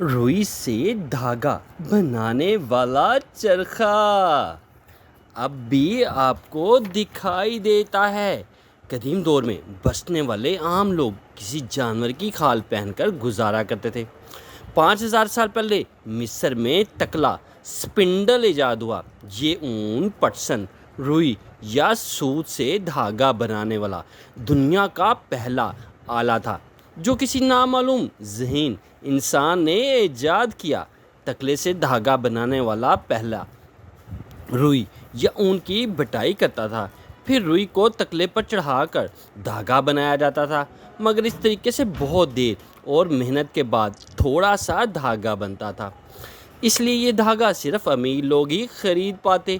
रुई से धागा बनाने वाला चरखा अब भी आपको दिखाई देता है। कदीम दौर में बसने वाले आम लोग किसी जानवर की खाल पहनकर गुजारा करते थे। 5000 साल पहले मिस्र में तकला स्पिंडल इजाद हुआ। ये ऊन, पटसन, रुई या सूत से धागा बनाने वाला दुनिया का पहला आला था जो किसी नामालूम ज़हीन इंसान ने इजाद किया। तकले से धागा बनाने वाला पहला रुई या ऊन की बटाई करता था, फिर रुई को तकले पर चढ़ाकर धागा बनाया जाता था। मगर इस तरीके से बहुत देर और मेहनत के बाद थोड़ा सा धागा बनता था, इसलिए ये धागा सिर्फ अमीर लोग ही खरीद पाते।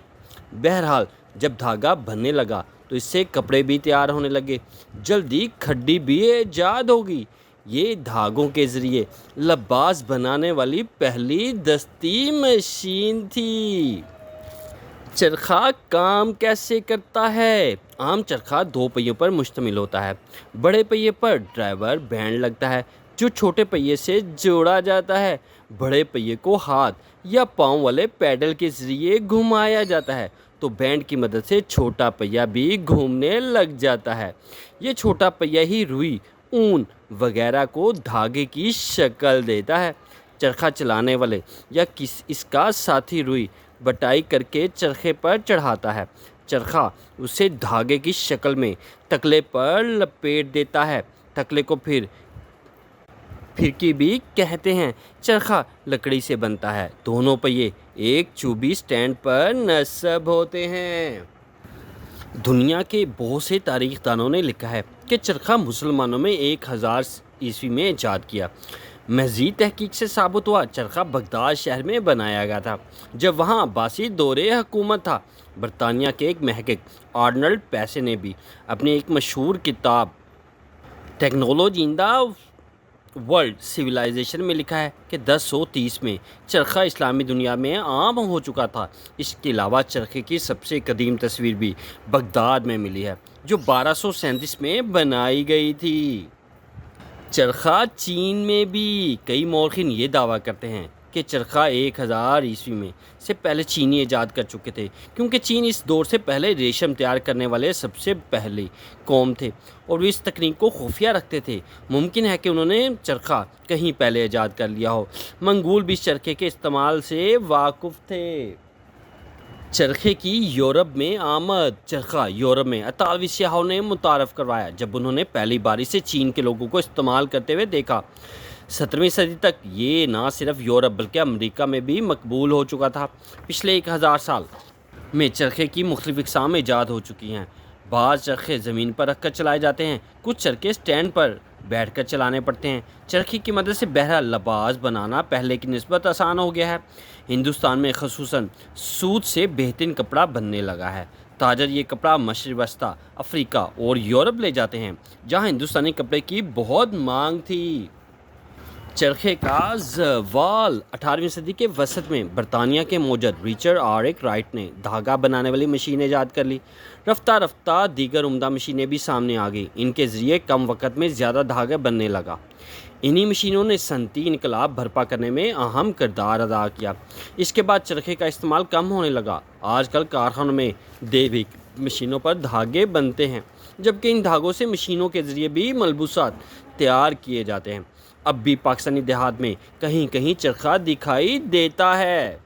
बहरहाल जब धागा बनने लगा तो इससे कपड़े भी तैयार होने लगे। जल्दी खड्डी भी ईजाद होगी। ये धागों के ज़रिए लिबास बनाने वाली पहली दस्ती मशीन थी। चरखा काम कैसे करता है? आम चरखा 2 पहियों पर मुश्तमिल होता है। बड़े पहिए पर ड्राइवर बैंड लगता है जो छोटे पहिए से जोड़ा जाता है। बड़े पहिए को हाथ या पाँव वाले पैडल के ज़रिए घुमाया जाता है तो बैंड की मदद से छोटा पहिया भी घूमने लग जाता है। ये छोटा पहिया ही रुई, ऊन वगैरह को धागे की शक्ल देता है। चरखा चलाने वाले या इसका साथी रुई बटाई करके चरखे पर चढ़ाता है। चरखा उसे धागे की शक्ल में तकले पर लपेट देता है। तकले को फिरकी भी कहते हैं। चरखा लकड़ी से बनता है। दोनों पहिए एक चूबी स्टैंड पर नस्ब होते हैं। दुनिया के बहुत से तारीखदानों ने लिखा है कि चरखा मुसलमानों में 1000 ईस्वी में ईजाद किया। मज़ीद तहकीक से साबित हुआ चरखा बगदाद शहर में बनाया गया था जब वहाँ अब्बासी दौरे हुकूमत था। बरतानिया के एक महक़िक़ आर्नल्ड पैसे ने भी अपनी एक मशहूर किताब technology in the world civilization में लिखा है कि 1030 में चरखा इस्लामी दुनिया में आम हो चुका था। इसके अलावा चरखे की सबसे कदीम तस्वीर भी बगदाद में मिली है जो 1237 में बनाई गई थी। चरखा चीन में भी कई मौरखीन ये दावा करते हैं कि चरखा 1000 ईस्वी में से पहले चीनी ईजाद कर चुके थे, क्योंकि चीन इस दौर से पहले रेशम तैयार करने वाले सबसे पहले कौम थे और वे इस तकनीक को खुफिया रखते थे। मुमकिन है कि उन्होंने चरखा कहीं पहले ईजाद कर लिया हो। मंगोल भी चरखे के इस्तेमाल से वाकिफ़ थे। चरखे की यूरोप में आमद। चरखा यूरोप में इतालवी सियाहों ने मुतारफ़ करवाया जब उन्होंने पहली बारी से चीन के लोगों को इस्तेमाल करते हुए देखा। 17वीं सदी तक ये ना सिर्फ यूरोप बल्कि अमेरिका में भी मकबूल हो चुका था। पिछले 1000 साल में चरखे की मुख्तलिफ़ इक़साम ईजाद हो चुकी हैं। बाज़ चरखे ज़मीन पर रखकर चलाए जाते हैं, कुछ चरखे स्टैंड पर बैठकर चलाने पड़ते हैं। चरखे की मदद से बहरहाल लिबास बनाना पहले की निस्बत आसान हो गया है। हिंदुस्तान में ख़ुसूसन सूत से बेहतरीन कपड़ा बनने लगा है। ताजर ये कपड़ा मशरिक़ वस्ता, अफ्रीका और यूरोप ले जाते हैं जहाँ हिंदुस्तानी कपड़े की बहुत मांग थी। चरखे का ज़वाल 18वीं सदी के वसत में बरतानिया के मौजूद रिचर्ड आर्क राइट ने धागा बनाने वाली मशीन ईजाद कर ली। रफ्ता रफ्ता दीगर उम्दा मशीनें भी सामने आ गई। इनके ज़रिए कम वक़्त में ज़्यादा धागा बनने लगा। इन्हीं मशीनों ने सनती इनकलाब बर्पा करने में अहम किरदार अदा किया। इसके बाद चरखे का इस्तेमाल कम होने लगा। आजकल कारखानों में दैविक मशीनों पर धागे बनते हैं, जबकि इन धागों से मशीनों के ज़रिए भी मलबूसात तैयार किए जाते हैं। अब भी पाकिस्तानी देहात में कहीं कहीं चरखा दिखाई देता है।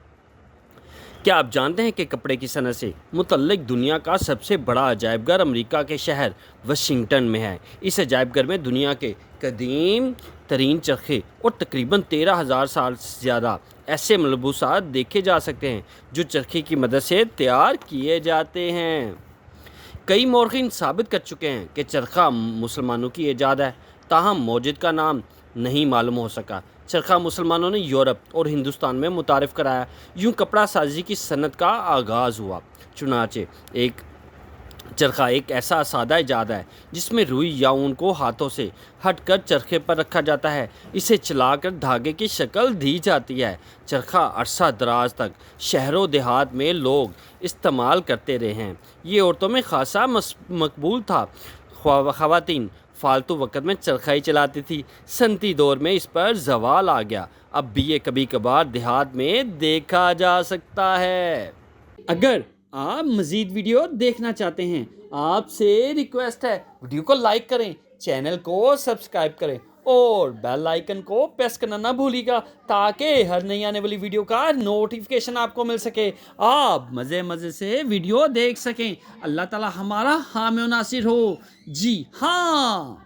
क्या आप जानते हैं कि कपड़े की सनत से मुतल्लिक दुनिया का सबसे बड़ा अजायबघर अमेरिका के शहर वाशिंगटन में है। इस अजायबघर में दुनिया के कदीम तरीन चरखे और तकरीबन 13,000 साल से ज़्यादा ऐसे मलबूसात देखे जा सकते हैं जो चरखे की मदद से तैयार किए जाते हैं। कई मौरखीन साबित कर चुके हैं कि चरखा मुसलमानों की ईजाद है, ताहम मौजूद का नाम नहीं मालूम हो सका। चरखा मुसलमानों ने यूरोप और हिंदुस्तान में मुतारिफ़ कराया। यूँ कपड़ा साजी की सनत का आगाज़ हुआ। चुनाचे चरखा एक ऐसा सादा ईजाद है जिसमें रुई या ऊन को हाथों से हटकर चरखे पर रखा जाता है। इसे चलाकर धागे की शक्ल दी जाती है। चरखा अरसा दराज तक शहरों देहात में लोग इस्तेमाल करते रहे हैं। ये औरतों में खासा मकबूल था। ख़वातीन فالتو وقت میں چرخہ ہی چلاتی تھی، سنتی دور میں اس پر زوال آ گیا، اب بھی یہ کبھی کبھار دیہات میں دیکھا جا سکتا ہے۔ اگر آپ مزید ویڈیو دیکھنا چاہتے ہیں، آپ سے ریکویسٹ ہے ویڈیو کو لائک کریں، چینل کو سبسکرائب کریں اور بیل آئیکن کو پریس کرنا نہ بھولیے گا تاکہ ہر نئی آنے والی ویڈیو کا نوٹیفیکیشن آپ کو مل سکے، آپ مزے سے ویڈیو دیکھ سکیں۔ اللہ تعالی ہمارا حامی و ناصر ہو۔ جی ہاں۔